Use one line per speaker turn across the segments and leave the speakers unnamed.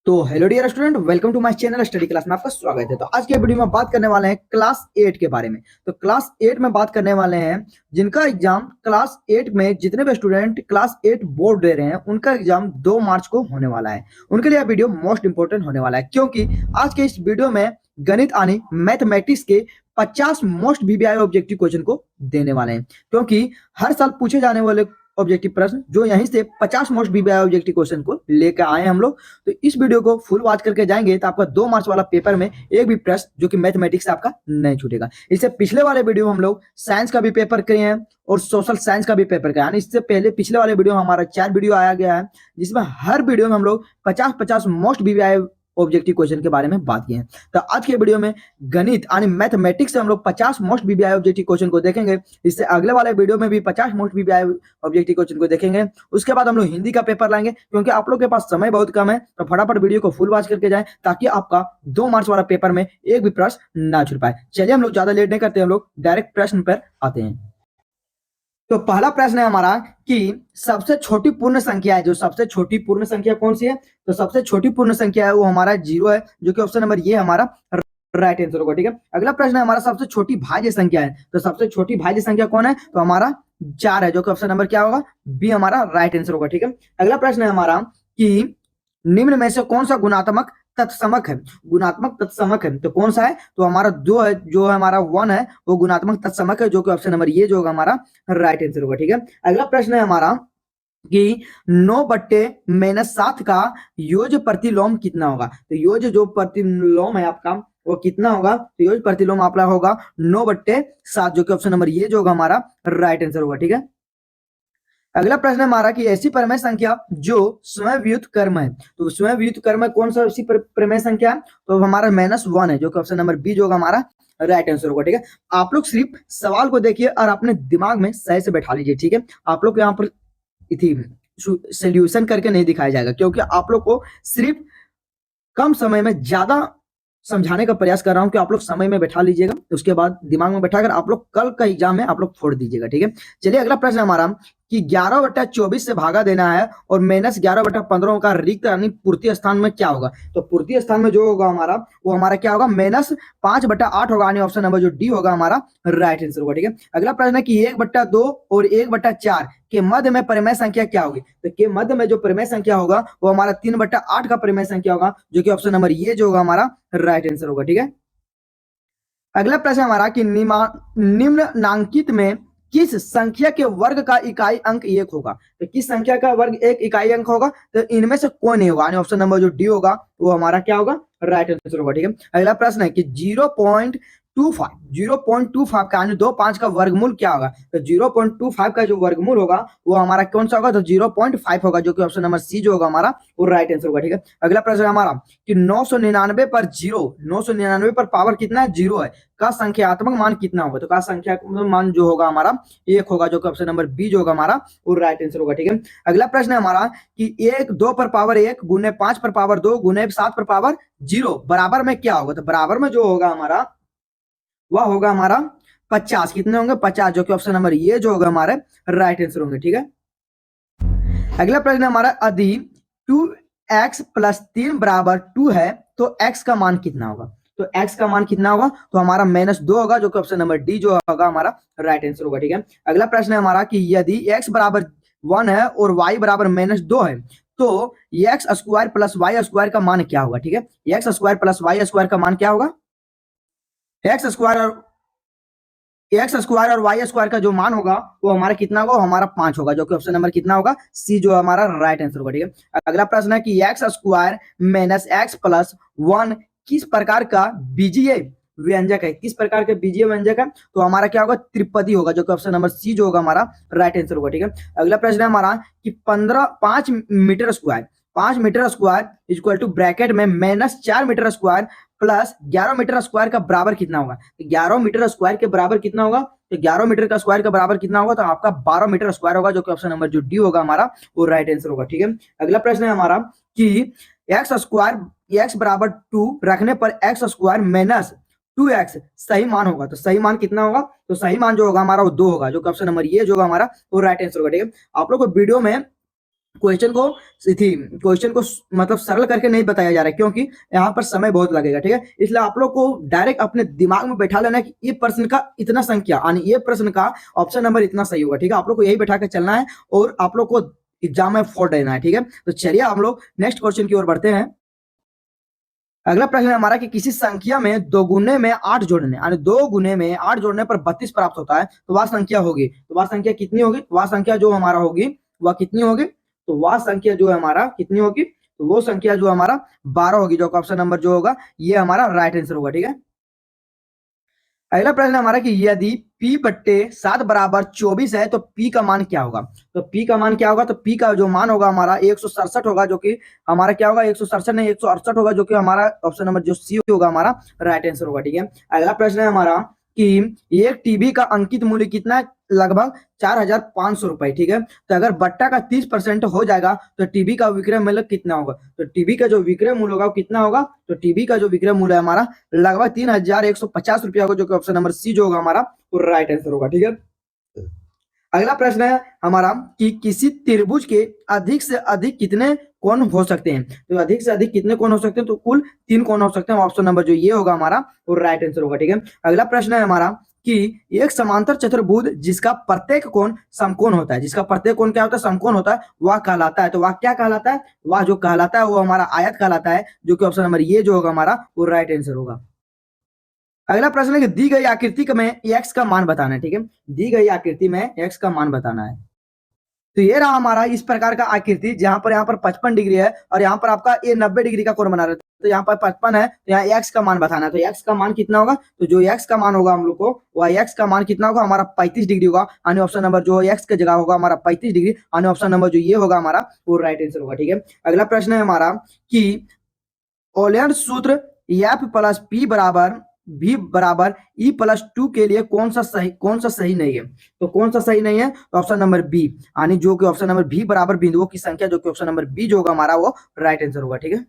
तो hello dear student, welcome to my channel study class में आपका स्वागत है। तो आज के वीडियो में बात करने वाले हैं क्लास 8 के बारे में। तो क्लास 8 में बात करने वाले हैं जिनका एग्जाम क्लास 8 में, जितने भी स्टूडेंट क्लास 8 बोर्ड दे रहे हैं उनका एग्जाम 2 मार्च को होने वाला है। उनके लिए यह वीडियो मोस्ट इंपोर्टेंट होने वाला है, क्योंकि आज के इस वीडियो में गणित यानी मैथमेटिक्स के 50 मोस्ट वीवीआई ऑब्जेक्टिव क्वेश्चन को देने वाले हैं। क्योंकि हर साल पूछे जाने वाले ऑब्जेक्टिव प्रश्न जो यहीं से 50 मोस्ट वीवीआई ऑब्जेक्टिव क्वेश्चन को लेकर आए हम लोग। तो इस वीडियो को फुल वॉच करके जाएंगे तो आपका 2 मार्च वाला पेपर में एक भी प्रश्न जो कि मैथमेटिक्स से आपका नहीं छूटेगा। इससे पिछले वाले वीडियो हम लोग साइंस का भी पेपर किए हैं और सोशल साइंस का भी पेपर किया, यानी इससे पहले पिछले वाले वीडियो हमारा 4 वीडियो आया गया है, जिसमें हर वीडियो में हम लोग 50-50 मोस्ट वीवीआई ऑब्जेक्टिव क्वेश्चन के बारे में बात की है। तो आज के वीडियो में गणित यानी मैथमेटिक्स से हम लोग 50 मोस्ट वीवीआई ऑब्जेक्टिव क्वेश्चन को देखेंगे। इससे अगले वाले वीडियो में भी 50 मोस्ट वीवीआई ऑब्जेक्टिव क्वेश्चन को देखेंगे। उसके बाद हम लोग हिंदी का पेपर लाएंगे, क्योंकि आप लोग के पास समय बहुत कम है। तो फटाफट वीडियो को फुल वॉच करके जाएं ताकि आपका 2 मार्च वाला पेपर में एक भी प्रश्न ना छूट पाए। चलिए हम लोग ज्यादा लेट नहीं करते, हम लोग डायरेक्ट प्रश्न पर आते हैं। तो पहला प्रश्न है हमारा कि सबसे छोटी पूर्ण संख्या है, जो सबसे छोटी पूर्ण संख्या कौन सी है? तो सबसे छोटी पूर्ण संख्या है वो हमारा 0 है, जो कि ऑप्शन नंबर ये हमारा राइट आंसर होगा। ठीक है, अगला प्रश्न है हमारा सबसे छोटी भाज्य संख्या है। तो सबसे छोटी भाज्य संख्या कौन है? तो हमारा 4 है, जो कि ऑप्शन नंबर क्या होगा? बी हमारा राइट आंसर होगा। ठीक है, अगला प्रश्न है हमारा कि निम्न में से कौन सा गुणात्मक तत्समक है? गुणात्मक तत्समक है तो कौन सा है? तो हमारा 2 है, जो है हमारा 1 है, वो गुणात्मक तत्समक है, जो कि ऑप्शन नंबर ये जो होगा हमारा राइट आंसर होगा। ठीक है, अगला प्रश्न है हमारा कि 9/-7 का योग प्रतिलोम कितना होगा? तो योग जो प्रतिलोम है आपका वो कितना होगा? तो योग प्रतिलोम आपका होगा 9/7, जो कि ऑप्शन नंबर ये जो होगा हमारा राइट आंसर होगा। ठीक है, अगला प्रश्न है हमारा कि ऐसी प्रमेय संख्या जो स्वयं व्युत्क्रम कर्म है। तो स्वयं व्युत्क्रम कर्म है कौन सा ऐसी प्रमेय संख्या है? तो हमारा -1 है, जो कि ऑप्शन नंबर बी जो होगा हमारा राइट आंसर होगा। ठीक है, आप लोग सिर्फ सवाल को देखिए और अपने दिमाग में सही से बैठा लीजिए। ठीक है, आप लोग यहाँ पर सोल्यूशन करके नहीं दिखाया जाएगा, क्योंकि आप लोग को सिर्फ कम समय में ज्यादा समझाने का प्रयास कर रहा हूं कि आप लोग समय में बैठा लीजिएगा, उसके बाद दिमाग में बैठाकर आप लोग कल का एग्जाम में आप लोग फोड़ दीजिएगा। ठीक है, चलिए अगला प्रश्न हमारा कि 11/24 से भागा देना है और -11/15 का रिक्त यानी पूर्ति स्थान में क्या होगा? तो पूर्ति स्थान में जो होगा हमारा वो हमारा क्या होगा? -5/8 होगा, यानी ऑप्शन नंबर जो डी होगा हमारा राइट आंसर होगा। ठीक है, अगला प्रश्न है कि 1/2 और 1/4 के मध्य में परिमेय संख्या क्या होगी? तो के मध्य में जो परिमेय संख्या होगा वो हमारा 3/8 का परिमेय संख्या होगा, जो कि ऑप्शन नंबर ये जो होगा हमारा राइट आंसर होगा। ठीक है, अगला प्रश्न हमारा कि निम्नांकित में किस संख्या के वर्ग का इकाई अंक 1 होगा? तो किस संख्या का वर्ग एक इकाई अंक होगा? तो इनमें से कौन नहीं होगा, यानी ऑप्शन नंबर जो डी होगा वो हमारा क्या होगा? राइट आंसर होगा। ठीक है, अगला प्रश्न है कि 0.25 का यानी 2.5 का वर्गमूल क्या होगा? तो 0.25 का जो वर्गमूल होगा वो हमारा कौन सा होगा? तो 0.5 होगा, जो कि ऑप्शन नंबर सी जो होगा हमारा वो राइट आंसर होगा। ठीक है, अगला प्रश्न हमारा कि 999 पर 999 पर पावर कितना है? 0 है, का संख्यात्मक मान कितना होगा? तो का संख्यात्मक मान जो होगा हमारा 1 होगा, जो कि ऑप्शन नंबर बी जो होगा हमारा वो राइट आंसर होगा। ठीक है, अगला प्रश्न है हमारा कि 2 पर पावर 1 गुने 5 पर पावर 2 गुने 7 पर पावर 0 बराबर में क्या होगा? तो बराबर में जो होगा हमारा वह होगा हमारा 50। कितने होंगे? 50, जो कि ऑप्शन नंबर ये जो होगा हमारे राइट आंसर होंगे। ठीक है, अगला प्रश्न हमारा यदि 2x+3 बराबर 2 है तो x का मान कितना होगा? तो x का मान कितना होगा? तो हमारा -2 होगा, जो कि ऑप्शन नंबर डी जो होगा हमारा राइट आंसर होगा। ठीक है, अगला प्रश्न है हमारा कि यदि x बराबर 1 है और y बराबर -2 है तो x² + y² का मान क्या होगा? ठीक है, x² + y² का मान क्या होगा? एक्स स्क्वायर और वाई स्क्वायर का जो मान होगा वो हमारा कितना होगा? हमारा 5 होगा, जो कि ऑप्शन नंबर कितना होगा? सी जो हमारा राइट आंसर होगा। ठीक है, अगला प्रश्न है कि x² - x+1 किस प्रकार का बीजीय व्यंजक है? किस प्रकार के बीजीय व्यंजक है? तो हमारा क्या होगा? त्रिपदी होगा, जो कि ऑप्शन नंबर सी जो होगा हमारा राइट आंसर होगा। ठीक है, अगला प्रश्न है हमारा कि 5 metre square 5 metre square equal to bracket में -4 metre square plus 11 metre square का बराबर कितना होगा? 11 मीटर स्क्वायर के बराबर कितना होगा? तो 11 मीटर का स्क्वायर का बराबर कितना होगा? तो आपका 12 मीटर स्क्वायर होगा, जो कि ऑप्शन नंबर जो डी होगा हमारा वो राइट आंसर होगा। ठीक है, अगला प्रश्न है हमारा कि x बराबर 2 रखने पर x² - 2x सही मान होगा। तो सही मान कितना होगा? तो सही मान जो होगा हमारा वो 2 होगा, जो कि ऑप्शन नंबर ये जो होगा हमारा वो राइट आंसर होगा। ठीक है, आप लोग को वीडियो में क्वेश्चन को मतलब सरल करके नहीं बताया जा रहा है, क्योंकि यहाँ पर समय बहुत लगेगा, ठीक है। इसलिए आप लोग को डायरेक्ट अपने दिमाग में बैठा लेना है कि ये प्रश्न का इतना संख्या यानी ये प्रश्न का ऑप्शन नंबर इतना सही होगा, ठीक है। आप लोग को यही बैठा के चलना है और आप लोग को एग्जाम में फोड़ देना है, ठीक है। तो चलिए हम लोग नेक्स्ट क्वेश्चन की ओर बढ़ते हैं। अगला प्रश्न है हमारा कि किसी संख्या में दो गुने में 8 जोड़ने यानी 2 गुने में 8 जोड़ने पर 32 प्राप्त होता है, तो वह संख्या होगी, तो वह संख्या कितनी होगी, वह संख्या जो हमारा होगी वह कितनी होगी, तो वह संख्या जो है हमारा कितनी होगी, तो वो संख्या जो हमारा 12 होगी, जो ऑप्शन नंबर जो होगा ये हमारा राइट आंसर होगा, ठीक है। अगला प्रश्न हमारा कि यदि P बट्टे 7 बराबर 24 है तो P का मान क्या होगा, तो P का मान क्या होगा, तो P का जो मान होगा हमारा 167 होगा, जो कि हमारा क्या होगा 167 नहीं 168 होगा, जो कि हमारा ऑप्शन नंबर जो सी होगा हमारा राइट आंसर होगा, ठीक है। अगला प्रश्न है हमारा कि एक टीवी का अंकित मूल्य कितना है, लगभग 4,500 रुपए, ठीक है। तो अगर बट्टा का 30% हो जाएगा तो टीवी का विक्रय मूल्य कितना होगा, तो टीवी का जो विक्रय मूल्य होगा कितना होगा, तो टीवी का जो विक्रय मूल्य है हमारा लगभग 3,150 रुपया होगा, जो कि ऑप्शन नंबर सी जो होगा हमारा वो राइट आंसर होगा, ठीक है। अगला प्रश्न है हमारा कि किसी त्रिभुज के अधिक से अधिक कितने कोण हो सकते हैं, तो अधिक से अधिक कितने कोण हो सकते हैं, तो कुल 3 कोण हो सकते हैं, ऑप्शन नंबर जो ये होगा हमारा वो राइट आंसर होगा, ठीक है। अगला प्रश्न है हमारा कि एक समांतर चतुर्भुज जिसका प्रत्येक कोण समकोण होता है, जिसका प्रत्येक कोण क्या होता है, समकोण होता है, वह कहलाता है, तो वह क्या कहलाता है, वह जो कहलाता है वो हमारा आयत कहलाता है, जो कि ऑप्शन नंबर ये जो होगा हमारा वो राइट आंसर होगा। अगला प्रश्न है कि दी गई आकृति में एक्स का मान बताना है, ठीक है। दी गई आकृति में एक्स का मान बताना है, तो ये रहा हमारा इस प्रकार का आकृति, जहां पर यहाँ पर 55 डिग्री है और यहाँ पर आपका ये 90 डिग्री का कोण बना रहा है, तो यहाँ पर 55 है, तो यहाँ एक्स का मान बताना है, तो एक्स का मान कितना होगा, तो जो एक्स का मान होगा हम लोग को वह एक्स का मान कितना होगा हमारा 35 डिग्री होगा, यानी ऑप्शन नंबर जो एक्स की जगह होगा हमारा 35 डिग्री, यानी ऑप्शन नंबर जो ये होगा हमारा वो राइट आंसर होगा, ठीक है। अगला प्रश्न है हमारा कि ओलियन सूत्र एफ प्लस पी बराबर भी बराबर ई प्लस 2 के लिए कौन सा सही नहीं है, तो कौन सा सही नहीं है, तो ऑप्शन नंबर बी, यानी जो कि ऑप्शन नंबर बी बराबर बिंदुओं की संख्या, जो कि ऑप्शन नंबर बी जो होगा हमारा वो राइट आंसर होगा, ठीक है।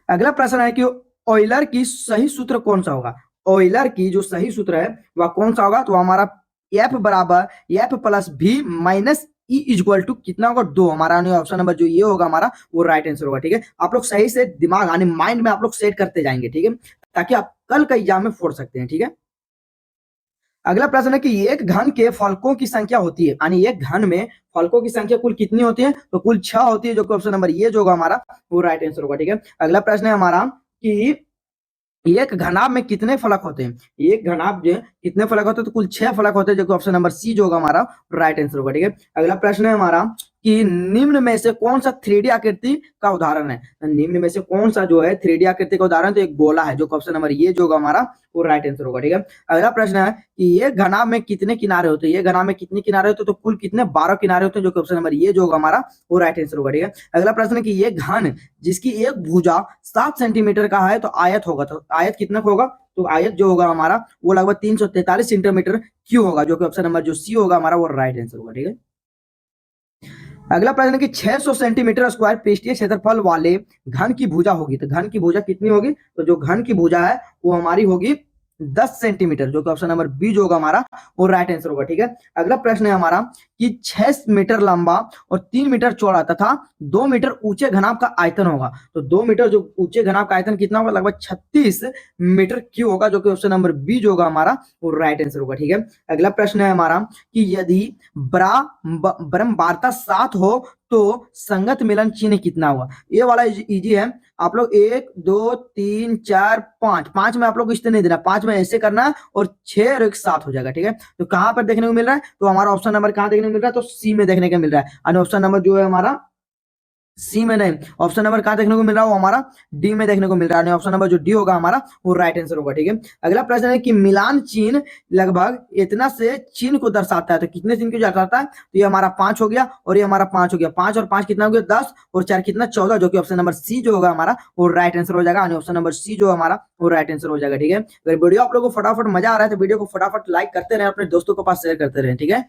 अगला प्रश्न है कि ऑयलर की सही सूत्र कौन सा होगा, ऑयलर की जो सही सूत्र है वह कौन सा होगा, तो हमारा एफ बराबर एफ प्लस भी माइनस ई इक्वल टू कितना होगा 2, हमारा ऑप्शन नंबर जो ये होगा हमारा वो राइट आंसर होगा, ठीक है। आप लोग सही से दिमाग यानी माइंड में आप लोग सेट करते जाएंगे, ठीक है, ताकि आप कल का एग्जाम में फोड़ सकते हैं, ठीक है। अगला प्रश्न है कि एक घन के फलकों की संख्या होती है, यानी एक घन में फलकों की संख्या कुल कितनी होती है, तो कुल 6 होती है, जो कि ऑप्शन नंबर ये जो होगा हमारा वो राइट आंसर होगा, ठीक है। अगला प्रश्न है हमारा कि एक घनाभ में कितने फलक होते हैं, एक घनाभ जो कितने फलक होते हैं, तो कुल 6 फलक होते हैं, जो कि ऑप्शन नंबर सी जो होगा हमारा राइट आंसर होगा, ठीक है। अगला प्रश्न है हमारा कि निम्न में से कौन सा 3D आकृति का उदाहरण है, निम्न में से कौन सा जो है 3D आकृति का उदाहरण, तो एक गोला है, जो ऑप्शन नंबर ये जो होगा हमारा वो राइट आंसर होगा, ठीक है। अगला प्रश्न है कि ये घनाभ में कितने किनारे होते हैं, ये घनाभ में कितने किनारे होते हैं, तो कुल कितने 12 किनारे होते हैं, जो कि ऑप्शन नंबर ये जो होगा हमारा वो राइट आंसर होगा, ठीक है। अगला प्रश्न है कि ये घन जिसकी एक भुजा 7 सेंटीमीटर का है तो आयत होगा, तो आयत कितना होगा, तो आयत जो होगा हमारा वो लगभग 343 सेंटीमीटर क्यों होगा, जो कि ऑप्शन नंबर जो सी होगा हमारा वो राइट आंसर होगा, ठीक है। अगला प्रश्न है कि 600 सेंटीमीटर स्क्वायर पृष्ठीय क्षेत्रफल वाले घन की भुजा होगी, तो घन की भुजा कितनी होगी, तो जो घन की भुजा है वो हमारी होगी 10 सेंटीमीटर, जो कि ऑप्शन नंबर बी जो होगा हमारा वो राइट आंसर होगा, ठीक है। अगला प्रश्न है हमारा कि 6 मीटर लंबा और 3 मीटर चौड़ा तथा 2 मीटर ऊंचे घनाभ का आयतन होगा, तो 2 मीटर जो ऊंचे घनाभ का आयतन कितना होगा, लगभग 36 मीटर क्यूब होगा, जो कि ऑप्शन नंबर बी जो होगा हमारा वो राइट आंसर होगा, ठीक है। अगला प्रश्न है हमारा कि यदि ब्रह्मवार्ता 7 हो तो संगत मिलन चिन्ह कितना हुआ, ये वाला इजी है, आप लोग 1 2 3 4 5 5 में आप लोग इससे नहीं देना, 5 में ऐसे करना है और 6 और 1 7 हो जाएगा, ठीक है। तो कहां पर देखने को मिल रहा है, तो हमारा ऑप्शन नंबर कहां देखने को मिल रहा है, तो सी में देखने को मिल रहा है, और ऑप्शन नंबर जो है हमारा सी में नहीं, ऑप्शन नंबर कहां देखने को मिल रहा है, वो हमारा डी में देखने को मिल रहा है, ऑप्शन नंबर जो डी होगा हमारा वो राइट आंसर होगा, ठीक है। अगला प्रश्न है कि मिलान चिन्ह लगभग इतना से चिन्ह को दर्शाता है, तो कितने चिन्ह को दर्शाता है, तो ये हमारा 5 हो गया और ये हमारा 5 हो गया, 5 और 5 कितना हो गया 10 और 4 कितना 14, जो कि ऑप्शन नंबर सी जो होगा हमारा वो राइट आंसर हो जाएगा, ऑप्शन नंबर सी जो हमारा वो राइट आंसर हो जाएगा, ठीक है। अगर वीडियो आप लोगों को फटाफट मजा आ रहा है तो वीडियो को फटाफट लाइक करते रहे, अपने दोस्तों के पास शेयर करते रहे, ठीक है।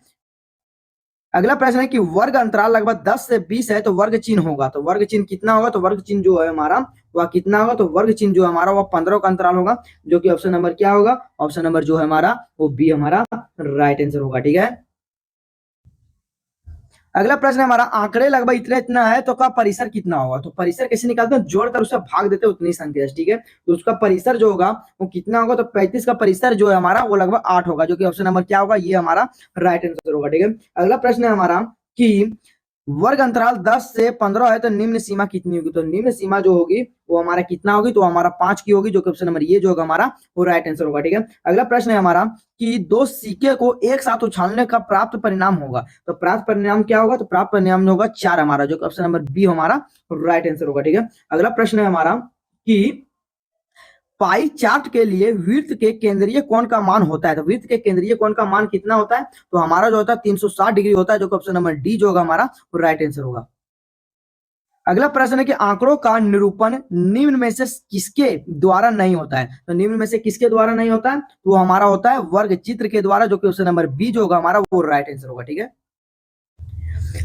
अगला प्रश्न है कि वर्ग अंतराल लगभग 10 से 20 है तो वर्ग चिन्ह होगा, तो वर्ग चिन्ह कितना होगा, तो वर्ग चिन्ह जो है हमारा वह कितना होगा, तो वर्ग चिन्ह जो हमारा वह 15 का अंतराल होगा, जो कि ऑप्शन नंबर क्या होगा, ऑप्शन नंबर जो है हमारा वो बी हमारा राइट आंसर होगा, ठीक है। अगला प्रश्न है हमारा, आंकड़े लगभग इतना इतना है तो का परिसर कितना होगा। तो परिसर कैसे निकालते हैं, जोड़कर उससे भाग देते हैं उतनी संख्या, ठीक है। तो उसका परिसर जो होगा वो कितना होगा, तो 35 का परिसर जो है हमारा वो लगभग 8 होगा, जो कि ऑप्शन नंबर क्या होगा, ये हमारा राइट आंसर होगा, ठीक है। अगला प्रश्न है हमारा कि वर्ग अंतराल 10 से 15 है तो निम्न सीमा कितनी होगी। तो निम्न सीमा जो होगी वो हमारा कितना होगी, तो हमारा 5 की होगी, जो कि ऑप्शन नंबर ये जो होगा हमारा वो राइट आंसर होगा, ठीक है। अगला प्रश्न है हमारा कि दो सिक्के को एक साथ उछालने का प्राप्त परिणाम होगा। तो प्राप्त परिणाम क्या होगा, तो प्राप्त परिणाम होगा 4 हमारा, जो कि ऑप्शन नंबर बी हमारा राइट आंसर होगा, ठीक है। अगला प्रश्न है हमारा कि पाई चार्ट के लिए वृत्त के केंद्रीय कोण का मान होता है। तो वृत्त के केंद्रीय कोण का मान कितना होता है, तो हमारा जो होता है 360 डिग्री होता है, जो कि ऑप्शन नंबर डी जो होगा हमारा राइट आंसर होगा। अगला प्रश्न है कि आंकड़ों का निरूपण निम्न में से किसके द्वारा नहीं होता है। तो निम्न में से किसके द्वारा नहीं होता है, तो हमारा होता है वर्ग चित्र के द्वारा, जो कि ऑप्शन नंबर बी जो होगा हमारा वो राइट आंसर होगा, ठीक है।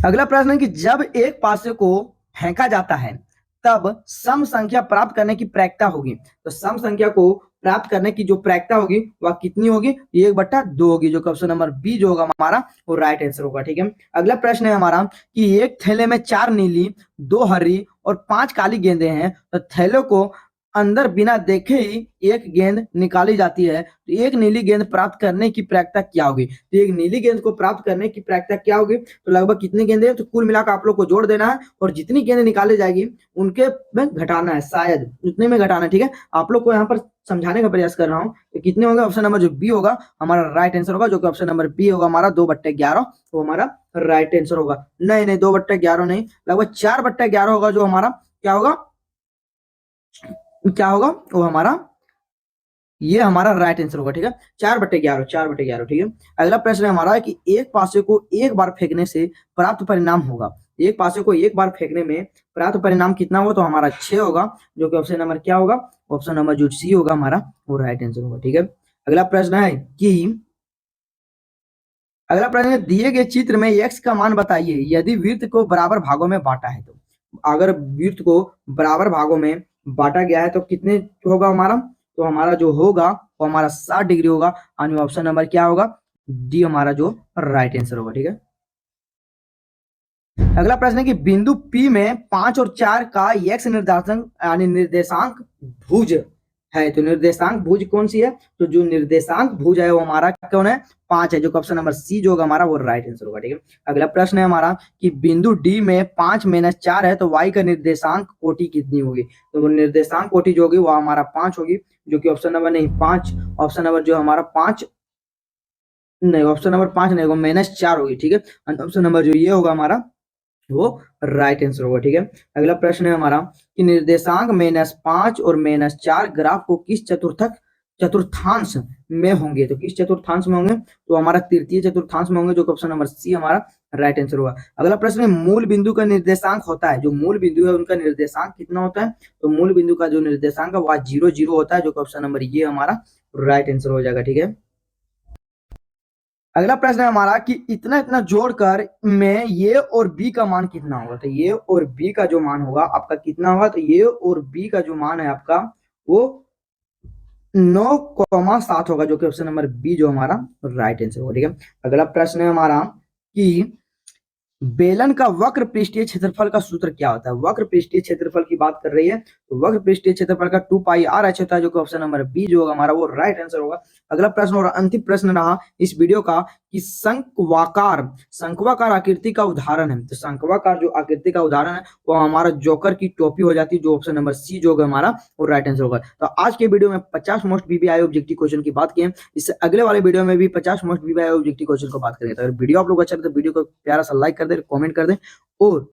अगला प्रश्न है कि जब एक पासे को फेंका जाता है तब सम संख्या प्राप्त करने की प्रायिकता होगी। तो सम संख्या को प्राप्त करने की जो प्रायिकता होगी वह कितनी होगी, 1/2 होगी, जो कि ऑप्शन नंबर बी जो होगा हमारा वो राइट आंसर होगा, ठीक है। अगला प्रश्न है हमारा कि एक थैले में 4 नीली, 2 हरी और 5 काली गेंदें हैं। तो थैले को अंदर बिना देखे ही एक गेंद निकाली जाती है, तो एक नीली गेंद प्राप्त करने की प्रायिकता क्या होगी। तो एक नीली गेंद को प्राप्त करने की प्रायिकता क्या होगी, तो लगभग कितनी गेंदें हैं, तो कुल मिलाकर आप लोग को जोड़ देना है और जितनी गेंदें निकाली जाएगी उनके में घटाना है, शायद उतने में घटाना है, ठीक है। आप लोग को यहाँ पर समझाने का प्रयास कर रहा हूँ। तो कितने होंगे, ऑप्शन नंबर जो बी होगा हमारा राइट आंसर होगा, जो कि ऑप्शन नंबर बी होगा हमारा 2/11, वो हमारा राइट आंसर होगा। नहीं 2/11 नहीं, लगभग 4/11 होगा, जो हमारा क्या होगा, क्या होगा वो हमारा ये हमारा राइट आंसर होगा, ठीक है। 4/11, 4/11, ठीक है। अगला प्रश्न है हमारा कि एक पासे को एक बार फेंकने से प्राप्त परिणाम होगा। एक पासे को एक बार फेंकने में प्राप्त परिणाम कितना होगा, तो हमारा 6 होगा, जो कि ऑप्शन नंबर क्या होगा, ऑप्शन नंबर जो सी होगा हमारा वो राइट आंसर होगा, ठीक है। अगला प्रश्न है कि अगला प्रश्न है दिए गए चित्र में x का मान बताइए यदि वृत्त को बराबर भागों में बांटा है। तो अगर वृत्त को बराबर भागों में बांटा गया है तो कितने होगा हमारा, तो हमारा जो होगा वो हमारा 60 डिग्री होगा, यानी ऑप्शन नंबर क्या होगा, डी हमारा जो राइट आंसर होगा, ठीक है। अगला प्रश्न है कि बिंदु P में 5 और 4 का x निर्देशांक यानी निर्देशांक भुज है। तो निर्देशांक भुज कौन सी है, तो जो निर्देशांक भुज है वो हमारा कौन है, 5 है, जो ऑप्शन नंबर सी जो होगा हमारा वो राइट आंसर होगा, ठीक है। अगला प्रश्न है हमारा कि बिंदु डी में 5-4 है तो y का निर्देशांक कोटि कितनी होगी। तो वो निर्देशांक कोटि जो होगी वो हमारा 5 होगी, जो कि ऑप्शन नंबर नहीं 5, ऑप्शन नंबर जो हमारा 5 नहीं, ऑप्शन नंबर 5 नहीं होगा, -4 होगी, ठीक है। ऑप्शन नंबर जो ये होगा हमारा वो राइट आंसर होगा, ठीक है। अगला प्रश्न है हमारा कि निर्देशांक -5 और -4 ग्राफ को किस चतुर्थांश में होंगे। तो किस चतुर्थांश में होंगे, तो हमारा तृतीय चतुर्थांश में होंगे, जो ऑप्शन नंबर सी हमारा राइट आंसर होगा। अगला प्रश्न है मूल बिंदु का निर्देशांक होता है, जो मूल बिंदु है उनका निर्देशांक कितना होता है, तो मूल बिंदु का जो निर्देशांक है वह 0 होता है, जो ऑप्शन नंबर ये हमारा राइट आंसर हो जाएगा, ठीक है। अगला प्रश्न है हमारा कि इतना इतना जोड़कर में ये और बी का मान कितना होगा। तो ये और बी का जो मान होगा आपका कितना होगा, तो ये और बी का जो मान है आपका वो 9,7 होगा, जो कि ऑप्शन नंबर बी जो हमारा राइट आंसर होगा, ठीक है। अगला प्रश्न है हमारा कि बेलन का वक्र पृष्ठीय क्षेत्रफल का सूत्र क्या होता है। वक्र पृष्ठीय क्षेत्रफल की बात कर रही है, तो वक्र पृष्ठीय क्षेत्रफल का 2πr होता है, जो कि ऑप्शन नंबर बी जो होगा हमारा वो राइट आंसर होगा। अगला प्रश्न और अंतिम प्रश्न रहा इस वीडियो का कि शंक्वाकार आकृति का उदाहरण है। तो शंक्वाकार जो आकृति का उदाहरण है वो हमारा जोकर की टोपी हो जाती है, जो ऑप्शन नंबर सी जो होगा हमारा वो राइट आंसर होगा। तो आज के वीडियो में 50 मोस्ट बीबीआई ऑब्जेक्टिव क्वेश्चन की बात की है, इससे अगले वाले वीडियो में भी 50 मोस्ट बीबीआई ऑब्जेक्टिव क्वेश्चन को बात करेंगे। तो अगर वीडियो आप लोग अच्छा लगे तो वीडियो को प्यारा सा लाइक कर दे, कमेंट कर दें और